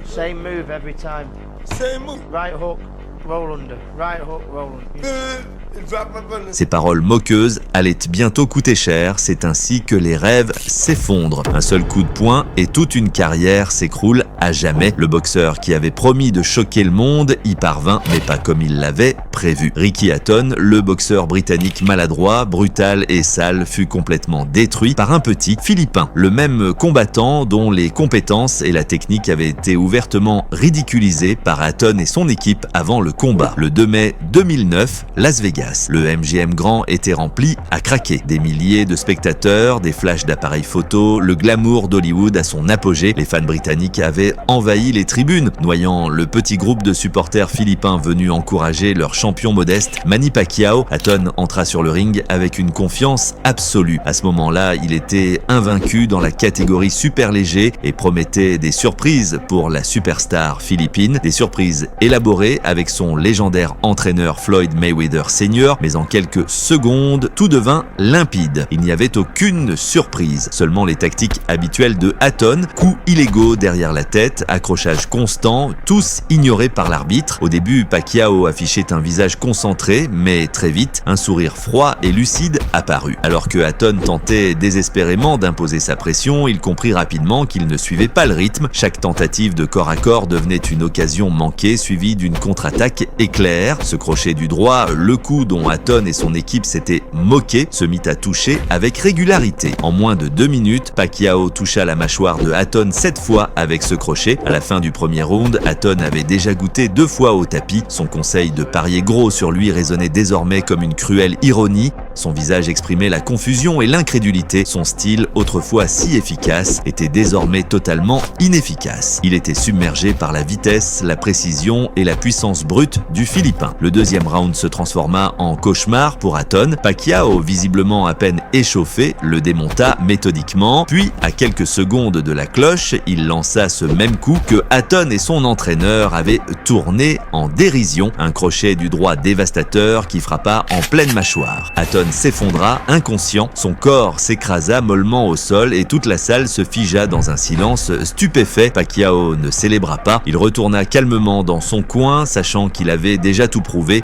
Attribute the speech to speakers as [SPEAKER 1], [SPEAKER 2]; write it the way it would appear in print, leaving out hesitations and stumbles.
[SPEAKER 1] Same move every time.
[SPEAKER 2] Same move.
[SPEAKER 1] Right hook, roll under. Right hook, roll under.
[SPEAKER 2] Drop my brother.
[SPEAKER 3] Ces paroles moqueuses allaient bientôt coûter cher, c'est ainsi que les rêves s'effondrent. Un seul coup de poing et toute une carrière s'écroule à jamais. Le boxeur qui avait promis de choquer le monde y parvint, mais pas comme il l'avait prévu. Ricky Hatton, le boxeur britannique maladroit, brutal et sale, fut complètement détruit par un petit Philippin, le même combattant dont les compétences et la technique avaient été ouvertement ridiculisées par Hatton et son équipe avant le combat. Le 2 mai 2009, Las Vegas. Le MGM Grand était rempli à craquer. Des milliers de spectateurs, des flashs d'appareils photo, le glamour d'Hollywood à son apogée. Les fans britanniques avaient envahi les tribunes, noyant le petit groupe de supporters philippins venus encourager leur champion modeste, Manny Pacquiao. Hatton entra sur le ring avec une confiance absolue. À ce moment-là, il était invaincu dans la catégorie super léger et promettait des surprises pour la superstar philippine. Des surprises élaborées avec son légendaire entraîneur Floyd Mayweather Sr. Mais en quelques secondes, tout devint limpide. Il n'y avait aucune surprise, seulement les tactiques habituelles de Hatton, coups illégaux derrière la tête, accrochage constant, tous ignorés par l'arbitre. Au début, Pacquiao affichait un visage concentré, mais très vite, un sourire froid et lucide apparut. Alors que Hatton tentait désespérément d'imposer sa pression, il comprit rapidement qu'il ne suivait pas le rythme. Chaque tentative de corps à corps devenait une occasion manquée, suivie d'une contre-attaque éclair. Ce crochet du droit, le coup dont Hatton et son équipe s'étaient moqués, se mit à toucher avec régularité. En moins de 2 minutes, Pacquiao toucha la mâchoire de Hatton 7 fois avec ce crochet. À la fin du premier round, Hatton avait déjà goûté 2 fois au tapis. Son conseil de parier gros sur lui résonnait désormais comme une cruelle ironie. Son visage exprimait la confusion et l'incrédulité. Son style, autrefois si efficace, était désormais totalement inefficace. Il était submergé par la vitesse, la précision et la puissance brute du Philippin. Le deuxième round se transforma en cauchemar pour Hatton. Pacquiao, visiblement à peine échauffé, le démonta méthodiquement. Puis, à quelques secondes de la cloche, il lança ce même coup que Hatton et son entraîneur avaient tourné en dérision. Un crochet du droit dévastateur qui frappa en pleine mâchoire. Hatton s'effondra, inconscient. Son corps s'écrasa mollement au sol et toute la salle se figea dans un silence stupéfait. Pacquiao ne célébra pas. Il retourna calmement dans son coin, sachant qu'il avait déjà tout prouvé.